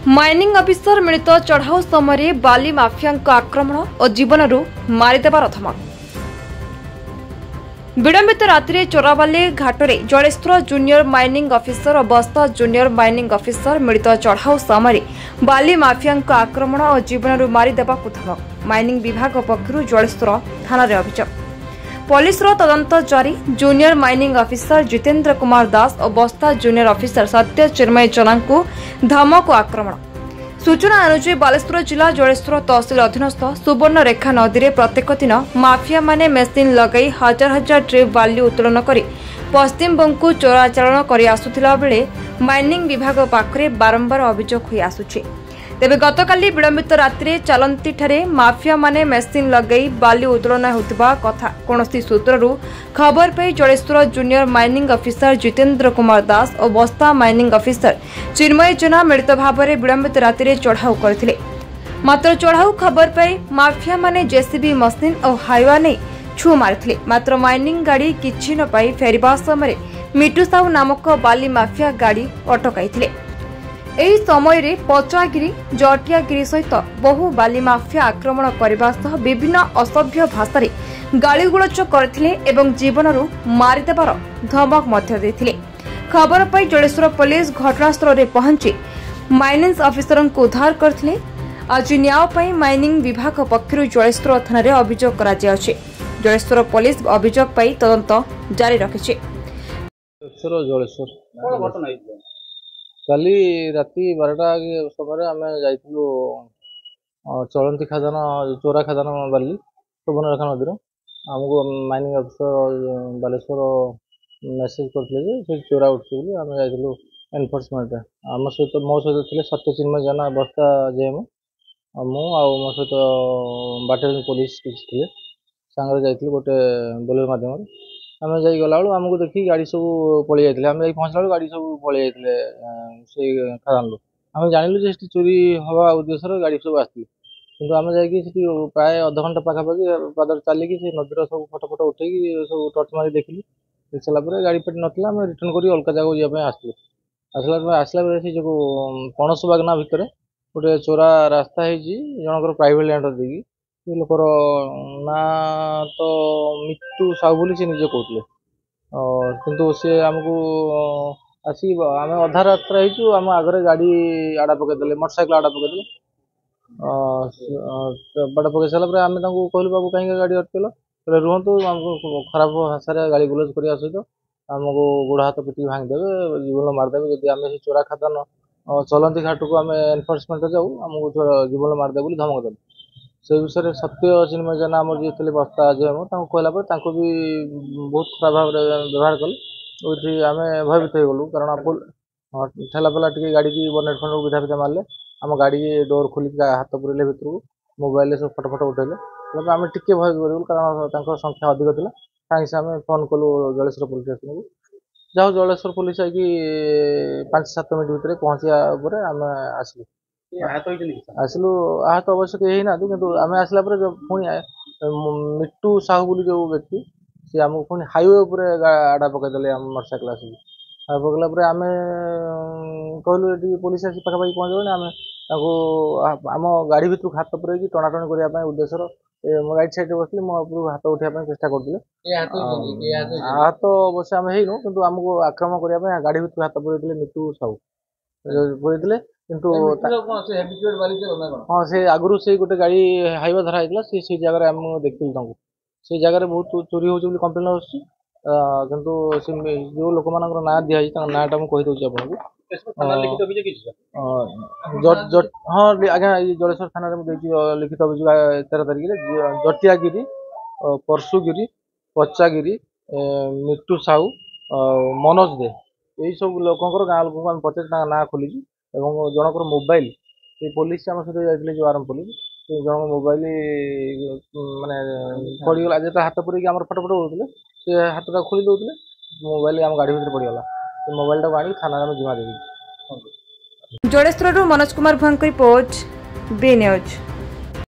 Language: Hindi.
माइनिंग अफिसर मिलित चढ़ाऊ समय बाली माफिया आक्रमण और जीवन मारिदेवार धमक। विलंबित राति चोराबाली घाटे जलेश्वर जूनियर माइनिंग अफिसर और बस्ता जूनियर माइनिंग अफिसर मिलित चढ़ाऊ समय बाली माफिया आक्रमण और जीवन मारिदेवा धमक। माइनिंग विभाग पक्षर जलेश्वर थाना अभियोग। पुलिस तदंत जारी। Junior mining officer Jitendra Kumar Das और बस्ता जूनियर अफिसर सत्य चिन्मय जना को धमक और आक्रमण। सूचना अनुसार बालेश्वर जिला जलेश्वर तहसिल अधीनस्थ सुवर्णरेखा नदी में प्रत्येक दिन माफिया माने मेसिन लगाई हजार हजार ट्रिप बाली उत्तोलन कर पश्चिमबंग को चोराचालान कर आसुथिला बेले माइनिंग विभाग पाखरे बारंबार अभियोग होई आसुछि। तेबे गतकाली विलंबित रात्रि चालंती ठारे माफिया माने मेसिन लगाई बाली उत्तोलन होतिबा कथा कोनोसी सूत्ररू खबर पे Jaleswar junior mining officer Jitendra Kumar Das और बस्ता माइनिंग अफिसर चिन्मय जना मिलित भाव में विलंबित रात्रि चढ़ाऊ करथिले। मात्र चढ़ाऊ खबर पाई माफिया माने जेसीबी मशीन और हाइवा नहीं छू मारिथिले। मात्र माइनिंग गाड़ी किछि न पाई फेरिबा समय मिटू साहू नामक बाली माफिया गाड़ी अटकाइथिले। एही समय पचागिरी जटियागिरी सहित बहु बाली माफिया आक्रमण करने सह विभिन्न असभ्य भाषा गाड़ीगुलच करथिले एवं जीवनरू मारिदेवार धमक मध्य देथिले। खबर पाई जलेश्वर पुलिस घटनास्थल में पहुंची माइनिंग अफिसर को उद्धार करथिले। आज न्याय पाई माइनिंग विभाग पक्षर जलेश्वर थाना रे अभियोग करा जायछि। जलेश्वर पुलिस अभियोग पाई तदंत जारी रखिछि। काली राति 12टा समय आम जाइलु चलती खादान चोरा खादान बाली सुवर्णरेखा नदी आमको माइनिंग अफिसर बालेश्वर मेसेज करते चोरा उठे आम जाइलु एनफोर्समेंट आम सहित मो सहित थे सत्य चिन्मय जना बस्ता जेएम मो मो सहित बाटालियन पुलिस किसी थे सांगे जाइलु गोटे बोलेरो मध्यम आम जा गला आमको देखिए गाड़ी सब पलि जाते आम जा पहुँचला गाड़ी सब पलि जाते से खादान आम जानिलु चोरी हवा उद्देश्य गाड़ी सब आसती कि आम जा प्राय अध घंटा पाखापाखि पाद चलिकी से नदीर सब फटो फटो उठे सब टर्च मारी देखिली देख सारापर गाड़ी पेट नाला आम रिटर्न कर अलग जगह जावाई आसलु आसला बेले से जो पणस बागना भितर गोटे चोरा रास्ता है जनकर प्राइवेट लैंड देखिए से लोकर ना तो मिट्टू साहू बोली से निजे कहते किंतु सी आमको आसी आम अधा रात्र आम आगे गाड़ी आड़ा पकईदे मोटरसाइकेल आड़ा पकईदे बाड़ा पकई सारापर आम कहलु बाबू कहीं गाड़ी अटकेल रुहतु आमको खराब भाषा गाड़ी गुलज करने सहित आमको गोड़ हाथ पिटी भांगीदेवे जीवन मारिदेवे जदि आम चोरा खादान चलती घाट को आम एनफोर्समेंट जाऊ आमको जीवन मारिदेवे धमक देवे से विषय में सत्य चिन्मय जना आम जी थे बस्ता जेएम कहला भी बहुत खराब भाव व्यवहार कले आम भयभीत हो गलु कारण ठेला पेला टी गाड़ी की बनेट खंड विधा फिधा मारे आम गाड़ी डोर खोलिक हाथ पुरेले भितर को मोबाइल सब फटो फटो उठेले आम टिके भय कर कारण संख्या अधिक थी सागे सागे फोन कलु जलेश्वर पुलिस स्टेशन को जाओ जलेश्वर पुलिस आई 5-7 मिनट भितर पहुँचा आम आसलु आसलु आहत आवश्यक यही ना कि आम आसला पुणी मिट्टू साहू बोली जो व्यक्ति सी आमको पुणी हाईवे आड़ा पकईदे आम मोटरसाइकेल आसिक आड़ पकड़ा आम कहलु ये पुलिस आसी पाखापाखि पहुँच आम गाड़ी भितर हाथ पुरैक टणाटणी करने उद्देश्य गाड़ी साइड बसली मो हाथ उठाई चेष्टा करते आहत अवश्य आम हैनु कि आमको आक्रमण करने गाड़ी भितर हाथ पुरैले मिट्टू साहू पुरैले किंतु हाँ से आगु से गोटे गाड़ी हाईवा धरा होता से जगह आम देखिलु से जगह बहुत चोरी हो कम्प्लेन आसतु जो लोक मान ना दिखाई नाटा मुझे कहीदे आपको हाँ आज्ञा जलेश्वर थाना लिखित अभियोग 13 तारिख जटियागिरी परशुगिरी पचागिरी मिट्टू साहू मनोज दे यही सब लोकर गाँ लोक आम पचार ना खोलिकी जनकर मोबाइल पुलिस आम सहित जाइए जो आरएम पुलिस जन मोबाइल माने पड़गला जो हाथ पुरैक आम फटो फटो होते से हाथटा खोली दौले मोबाइल आम गाड़ी भर पड़गला मोबाइल टाक आनी थाना जिमा दे। जलेश्वर मनोज कुमार भुआ रिपोर्ट बी न्यूज।